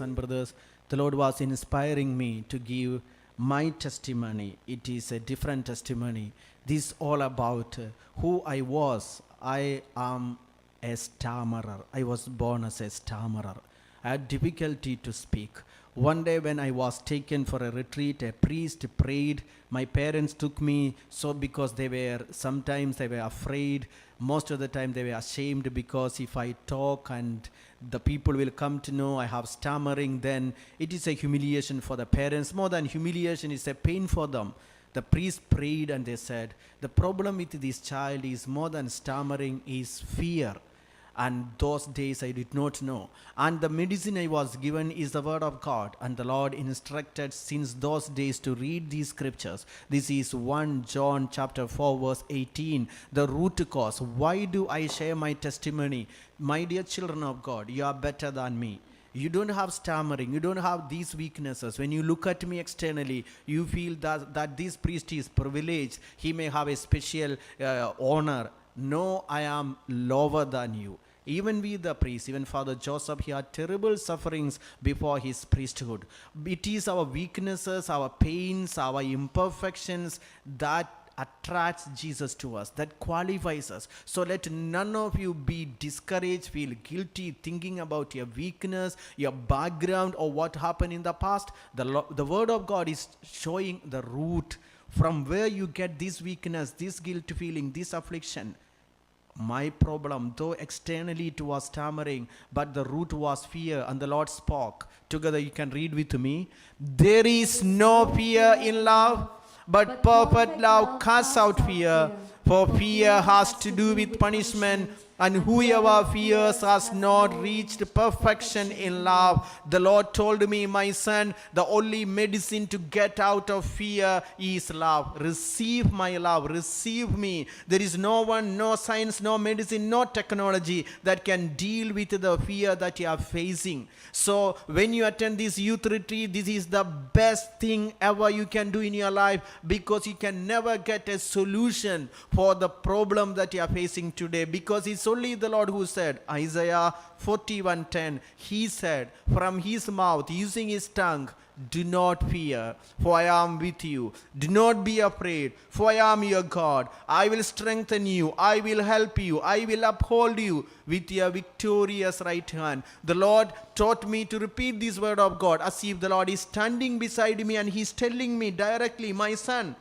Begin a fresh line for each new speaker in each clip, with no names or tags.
and brothers, the Lord was inspiring me to give my testimony. It is a different testimony. This is all about who I was. I am a stammerer. I was born as a stammerer. I had difficulty to speak. One day when I was taken for a retreat, a priest prayed. My parents took me because sometimes they were afraid. Most of the time they were ashamed because if I talk and the people will come to know I have stammering, then it is a humiliation for the parents. More than humiliation, it's a pain for them. The priest prayed and they said, the problem with this child is more than stammering, is fear. And those days I did not know. And the medicine I was given is the word of God. And the Lord instructed since those days to read these scriptures. This is 1 John chapter 4 verse 18. The root cause. Why do I share my testimony? My dear children of God, you are better than me. You don't have stammering. You don't have these weaknesses. When you look at me externally, you feel that this priest is privileged. He may have a special honor. No, I am lower than you. Even with the priest, even Father Joseph, he had terrible sufferings before his priesthood. It is our weaknesses, our pains, our imperfections that attracts Jesus to us, that qualifies us. So let none of you be discouraged, feel guilty, thinking about your weakness, your background, or what happened in the past. The word of God is showing the root from where you get this weakness, this guilt feeling, this affliction. My problem, though externally it was stammering, but the root was fear, and the Lord spoke. Together you can read with me. There is no fear in love, but perfect love casts out fear. For fear has to do with punishment, and whoever fears has not reached perfection in love. The Lord told me, my son, the only medicine to get out of fear is love. Receive my love. Receive me. There is no one, no science, no medicine, no technology that can deal with the fear that you are facing. So when you attend this youth retreat, this is the best thing ever you can do in your life, because you can never get a solution for the problem that you are facing today, because it's only the Lord who said, Isaiah 41:10, he said from his mouth, using his tongue, do not fear, for I am with you. Do not be afraid, for I am your God. I will strengthen you. I will help you. I will uphold you with your victorious right hand. The Lord taught me to repeat this word of God as if the Lord is standing beside me and he's telling me directly, my son,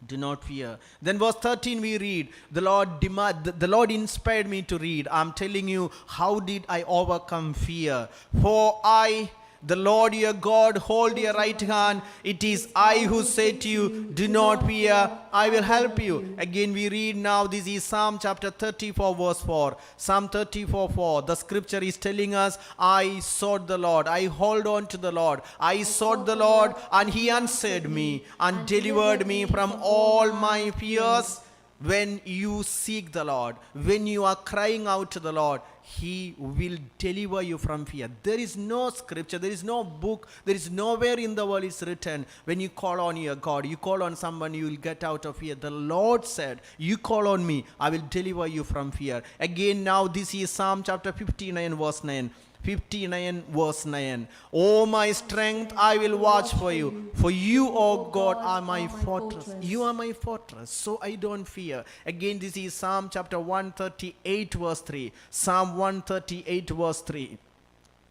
do not fear. Then verse 13 we read, the Lord inspired me to read. I'm telling you, how did I overcome fear? For I, the Lord your God, hold your right hand. It is I who said to you, do not fear, I will help you. Again we read now, this is Psalm chapter 34 verse 4. Psalm 34:4. The scripture is telling us, I sought the Lord. I hold on to the Lord. I sought the Lord, and he answered me and delivered me from all my fears. When you seek the Lord, when you are crying out to the Lord, he will deliver you from fear. There is no scripture, there is no book, there is nowhere in the world it's written, when you call on your God, you call on someone, you will get out of fear. The Lord said, you call on me, I will deliver you from fear. Again now, this is Psalm chapter 59 verse 9. 59 verse 9. O my strength, I will watch for you. For you, O God, are my fortress. You are my fortress, so I don't fear. Again, this is Psalm chapter 138 verse 3. Psalm 138 verse 3.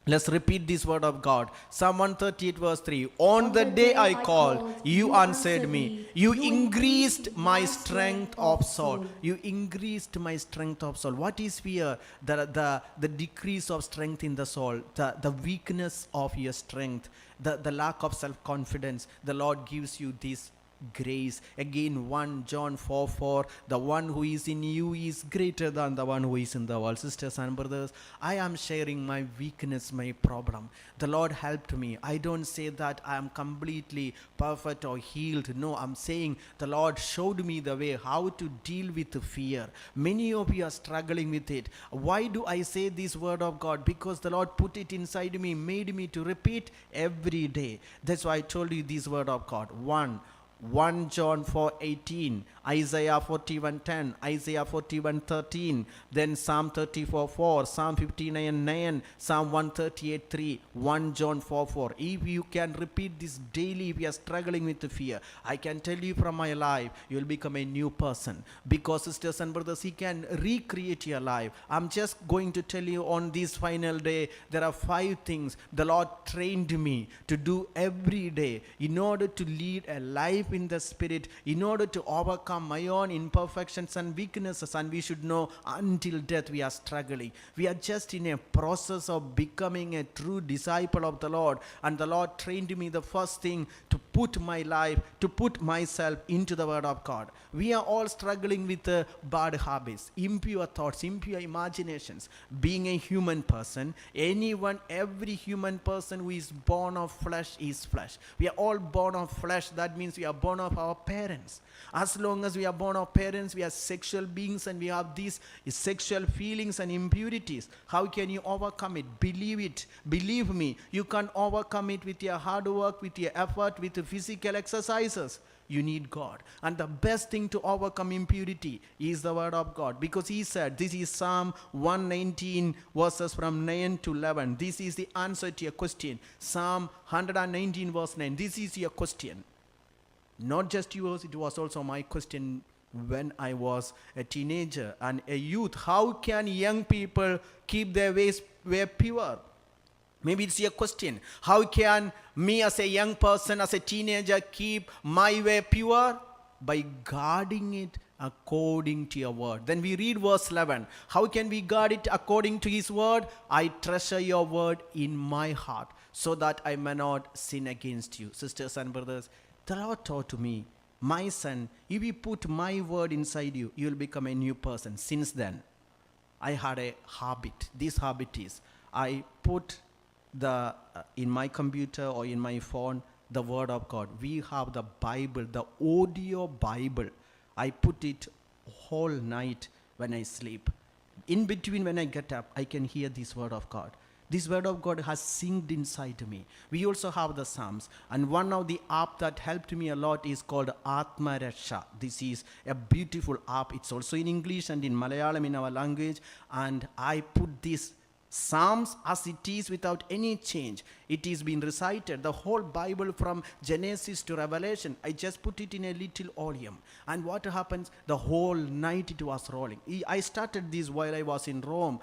Let's repeat this word of God. Psalm 138 verse 3. On the day I called, you answered me. You increased my strength of soul. You increased my strength of soul. What is fear? The decrease of strength in the soul. The weakness of your strength. The lack of self-confidence. The Lord gives you this grace. Again, 1 John 4:4, the one who is in you is greater than the one who is in the world. Sisters and brothers, I am sharing my weakness, my problem. The Lord helped me. I don't say that I am completely perfect or healed. No, I'm saying the Lord showed me the way how to deal with fear. Many of you are struggling with it. Why do I say this word of God? Because the Lord put it inside me, made me to repeat every day. That's why I told you this word of God. 1 John 4:18. Isaiah 41:10, Isaiah 41:13, then Psalm 34:4, Psalm 59:9, Psalm 138:3, 1 John 4:4. If you can repeat this daily, if you are struggling with the fear, I can tell you from my life, you will become a new person. Because sisters and brothers, He can recreate your life. I'm just going to tell you on this final day, there are 5 things the Lord trained me to do every day in order to lead a life in the Spirit, in order to overcome my own imperfections and weaknesses. And we should know until death we are struggling. We are just in a process of becoming a true disciple of the Lord. And the Lord trained me the first thing to put my life, to put myself into the Word of God. We are all struggling with bad habits, impure thoughts, impure imaginations. Being a human person, every human person who is born of flesh is flesh. We are all born of flesh. That means we are born of our parents. As long as we are born of parents, we are sexual beings and we have these sexual feelings and impurities. How can you overcome it? Believe it. Believe me, you can overcome it with your hard work, with your effort, with the physical exercises. You need God. And the best thing to overcome impurity is the Word of God. Because He said, this is Psalm 119 verses from 9 to 11. This is the answer to your question. Psalm 119 verse 9. This is your question. Not just yours, it was also my question when I was a teenager and a youth. How can young people keep their ways pure? Maybe it's your question. How can me as a young person, as a teenager, keep my way pure? By guarding it according to your word. Then we read verse 11. How can we guard it according to His word? I treasure your word in my heart so that I may not sin against you. Sisters and brothers, the Lord taught to me, my son, if you put my word inside you, you will become a new person. Since then, I had a habit. This habit is, I put in my computer or in my phone the Word of God. We have the Bible, the audio Bible. I put it whole night when I sleep. In between when I get up, I can hear this Word of God. This Word of God has synced inside me. We also have the Psalms. And one of the app that helped me a lot is called Atma Raksha. This is a beautiful app. It's also in English and in Malayalam, in our language. And I put this Psalms as it is without any change. It is been recited, the whole Bible from Genesis to Revelation. I just put it in a little volume. And what happens? The whole night it was rolling. I started this while I was in Rome.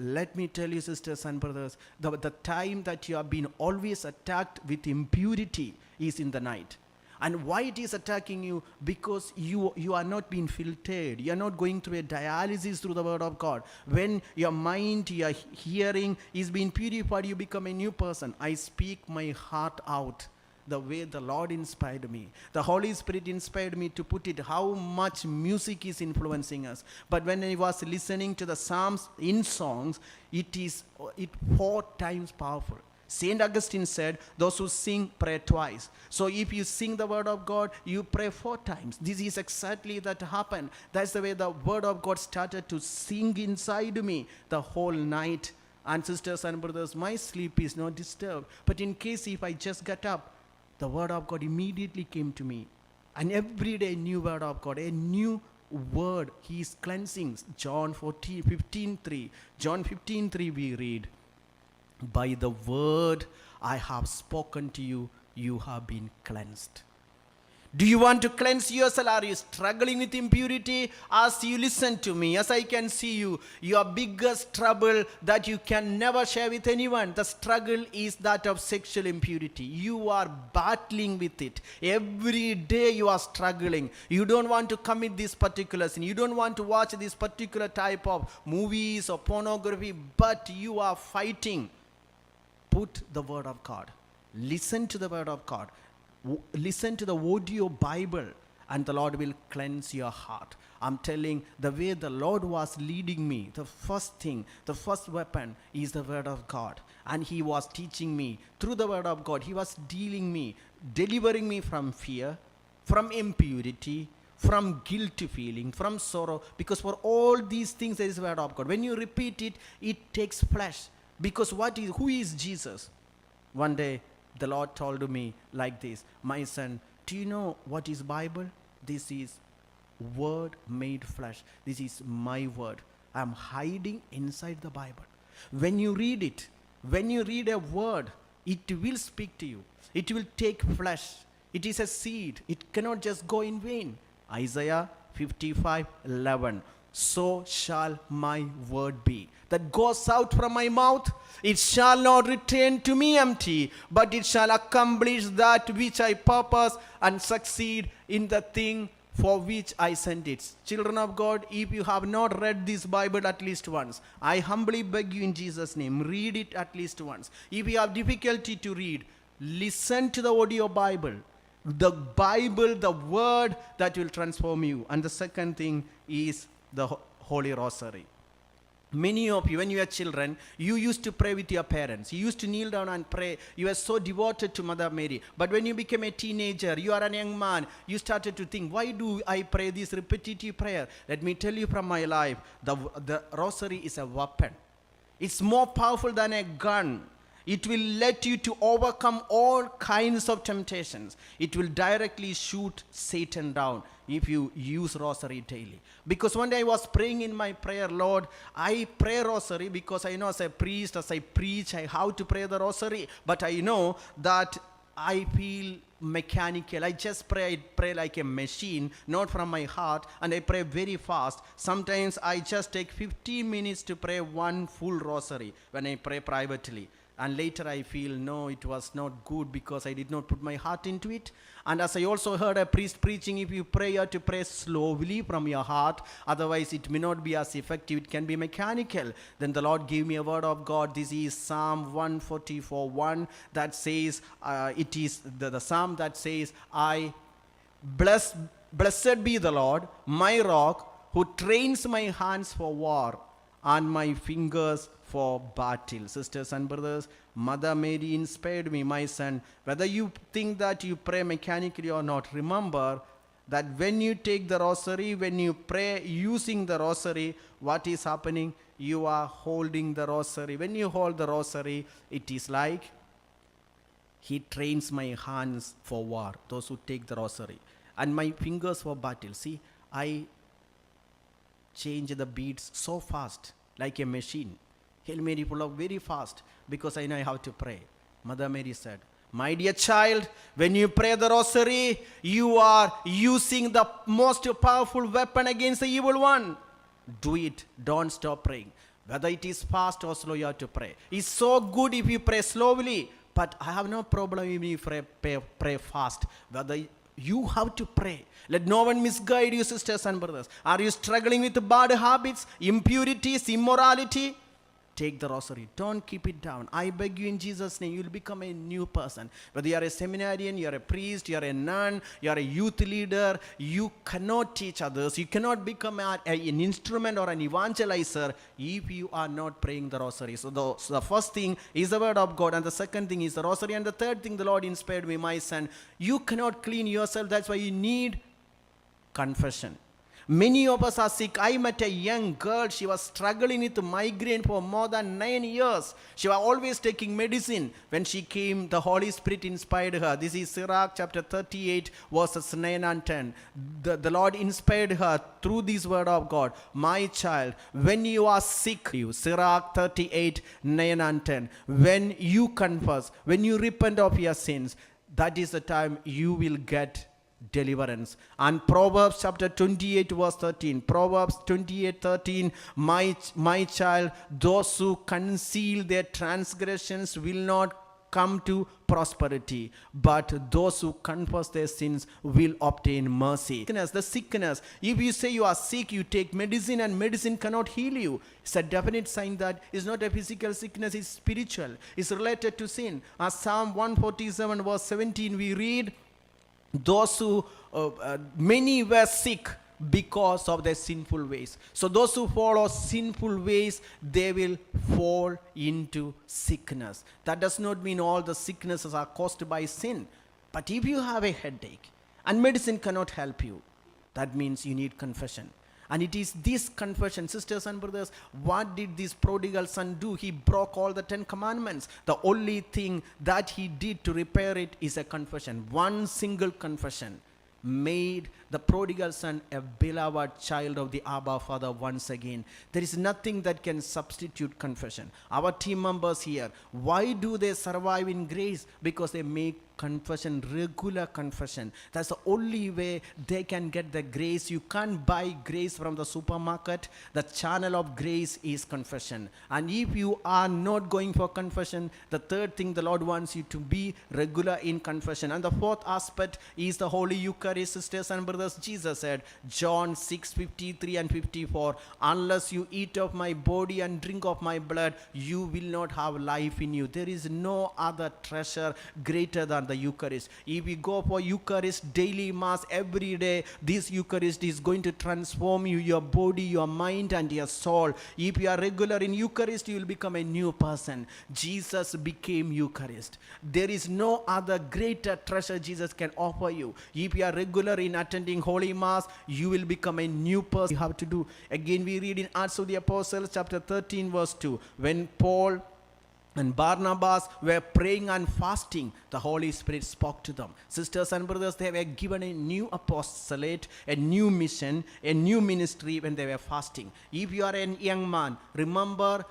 Let me tell you, sisters and brothers, the time that you have been always attacked with impurity is in the night. And why it is attacking you? Because you are not being filtered. You are not going through a dialysis through the Word of God. When your mind, your hearing is being purified, you become a new person. I speak my heart out the way the Lord inspired me. The Holy Spirit inspired me to put it, how much music is influencing us. But when I was listening to the Psalms in songs, it 4 times powerful. Saint Augustine said, those who sing pray twice. So if you sing the Word of God, you pray 4 times. This is exactly that happened. That's the way the Word of God started to sing inside me the whole night. And sisters and brothers, my sleep is not disturbed. But in case if I just got up, the Word of God immediately came to me. And every day, new Word of God, a new word. He is cleansing. John 15:3. John 15:3 we read, by the word I have spoken to you, you have been cleansed. Do you want to cleanse yourself? Are you struggling with impurity? As you listen to me, as I can see you, your biggest trouble that you can never share with anyone, the struggle is that of sexual impurity. You are battling with it. Every day you are struggling. You don't want to commit this particular sin. You don't want to watch this particular type of movies or pornography, but you are fighting. Put the Word of God. Listen to the Word of God. Listen to the audio Bible, and the Lord will cleanse your heart. I'm telling the way the Lord was leading me, the first thing, the first weapon is the Word of God. And He was teaching me through the Word of God. He was delivering me from fear, from impurity, from guilt feeling, from sorrow. Because for all these things there is the Word of God. When you repeat it, it takes flesh. Because who is Jesus? One day, the Lord told me like this, my son, do you know what is Bible? This is word made flesh. This is my word. I am hiding inside the Bible. When you read it, when you read a word, it will speak to you. It will take flesh. It is a seed. It cannot just go in vain. Isaiah 55:11. So shall my word be that goes out from my mouth. It shall not return to me empty, but it shall accomplish that which I purpose and succeed in the thing for which I sent it. Children of God, if you have not read this Bible at least once, I humbly beg you in Jesus' name, read it at least once. If you have difficulty to read, listen to the audio Bible. The Bible, the word that will transform you. And the second thing is the Holy Rosary. Many of you, when you were children, you used to pray with your parents. You used to kneel down and pray. You were so devoted to Mother Mary. But when you became a teenager, you are a young man, you started to think, why do I pray this repetitive prayer? Let me tell you from my life, the Rosary is a weapon. It's more powerful than a gun. It will let you to overcome all kinds of temptations. It will directly shoot Satan down if you use Rosary daily. Because one day I was praying in my prayer, Lord, I pray Rosary because I know as a priest, as I preach, I have to pray the Rosary. But I know that I feel mechanical. I just pray like a machine, not from my heart, and I pray very fast. Sometimes I just take 15 minutes to pray one full Rosary when I pray privately. And later I feel, no, it was not good because I did not put my heart into it. And as I also heard a priest preaching, if you pray, you have to pray slowly from your heart. Otherwise, it may not be as effective. It can be mechanical. Then the Lord gave me a word of God. This is Psalm 144:1 that says, it is the psalm that says, blessed be the Lord, my rock, who trains my hands for war and my fingers for battle. Sisters and brothers, Mother Mary inspired me, my son. Whether you think that you pray mechanically or not, remember that when you take the Rosary, when you pray using the Rosary, what is happening? You are holding the Rosary. When you hold the Rosary, it is like He trains my hands for war, those who take the Rosary, and my fingers for battle. See, I change the beats so fast, like a machine. Hail Mary pull up very fast because I know how to pray. Mother Mary said, my dear child, when you pray the Rosary, you are using the most powerful weapon against the evil one. Do it. Don't stop praying. Whether it is fast or slow, you have to pray. It's so good if you pray slowly, but I have no problem if you pray fast. Whether you have to pray. Let no one misguide you, sisters and brothers. Are you struggling with bad habits, impurities, immorality? Take the Rosary. Don't keep it down. I beg you in Jesus' name, you will become a new person. Whether you are a seminarian, you are a priest, you are a nun, you are a youth leader, you cannot teach others. You cannot become an instrument or an evangelizer if you are not praying the Rosary. So the first thing is the Word of God, and the second thing is the Rosary, and the third thing the Lord inspired me, my son. You cannot clean yourself. That's why you need confession. Many of us are sick. I met a young girl. She was struggling with migraine for more than 9 years. She was always taking medicine. When she came, the Holy Spirit inspired her. This is Sirach chapter 38, verses 9 and 10. The Lord inspired her through this word of God. My child, when you are sick, Sirach 38, 9 and 10. When you confess, when you repent of your sins, that is the time you will get deliverance. And Proverbs chapter 28 verse 13. Proverbs 28:13. My child, those who conceal their transgressions will not come to prosperity, but those who confess their sins will obtain mercy. The sickness, if you say you are sick, you take medicine and medicine cannot heal you. It's a definite sign that it's not a physical sickness, it's spiritual. It's related to sin. As Psalm 147 verse 17 we read, those who many were sick because of their sinful ways. So those who follow sinful ways, they will fall into sickness. That does not mean all the sicknesses are caused by sin. But if you have a headache and medicine cannot help you, that means you need confession. And it is this confession, sisters and brothers, what did this prodigal son do? He broke all the 10 commandments. The only thing that he did to repair it is a confession. One single confession made the prodigal son, a beloved child of the Abba Father once again. There is nothing that can substitute confession. Our team members here, why do they survive in grace? Because they make confession, regular confession. That's the only way they can get the grace. You can't buy grace from the supermarket. The channel of grace is confession. And if you are not going for confession, the third thing the Lord wants you to be regular in confession. And the fourth aspect is the Holy Eucharist, sisters and brothers. Jesus said, John 6:53 and 54, unless you eat of my body and drink of my blood, you will not have life in you. There is no other treasure greater than the Eucharist. If we go for Eucharist daily mass every day, this Eucharist is going to transform you, your body, your mind and your soul. If you are regular in Eucharist, you will become a new person. Jesus became Eucharist. There is no other greater treasure Jesus can offer you. If you are regular in attending Holy Mass, you will become a new person. You have to do. Again, we read in Acts of the Apostles chapter 13 verse 2, when Paul and Barnabas were praying and fasting, the Holy Spirit spoke to them. Sisters and brothers, they were given a new apostolate, a new mission, a new ministry when they were fasting. If you are a young man, remember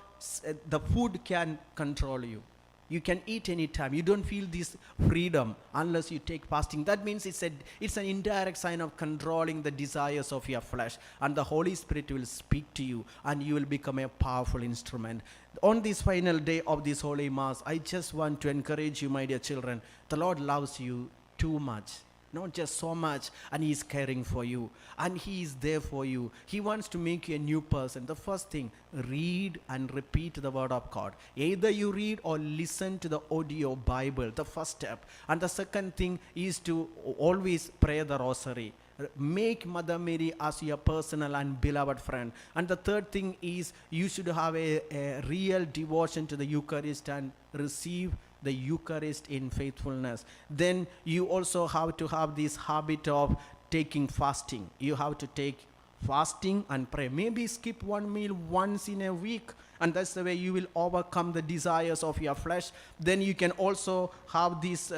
the food can control you. You can eat anytime. You don't feel this freedom unless you take fasting. That means it's an indirect sign of controlling the desires of your flesh. And the Holy Spirit will speak to you and you will become a powerful instrument. On this final day of this Holy Mass, I just want to encourage you, my dear children. The Lord loves you too much. Not just so much, and He is caring for you, and He is there for you. He wants to make you a new person. The first thing, read and repeat the Word of God. Either you read or listen to the audio Bible, the first step. And the second thing is to always pray the Rosary. Make Mother Mary as your personal and beloved friend. And the third thing is you should have a real devotion to the Eucharist and receive the Eucharist in faithfulness. Then you also have to have this habit of taking fasting. You have to take fasting and pray. Maybe skip one meal once in a week, and that's the way you will overcome the desires of your flesh. Then you can also have this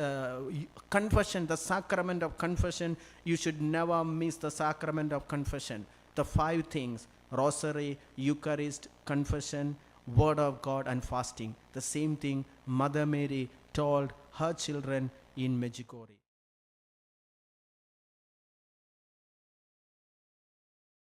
confession, the sacrament of confession. You should never miss the sacrament of confession. The 5 things: Rosary, Eucharist, confession, Word of God and fasting. The same thing Mother Mary told her children in Medjugorje.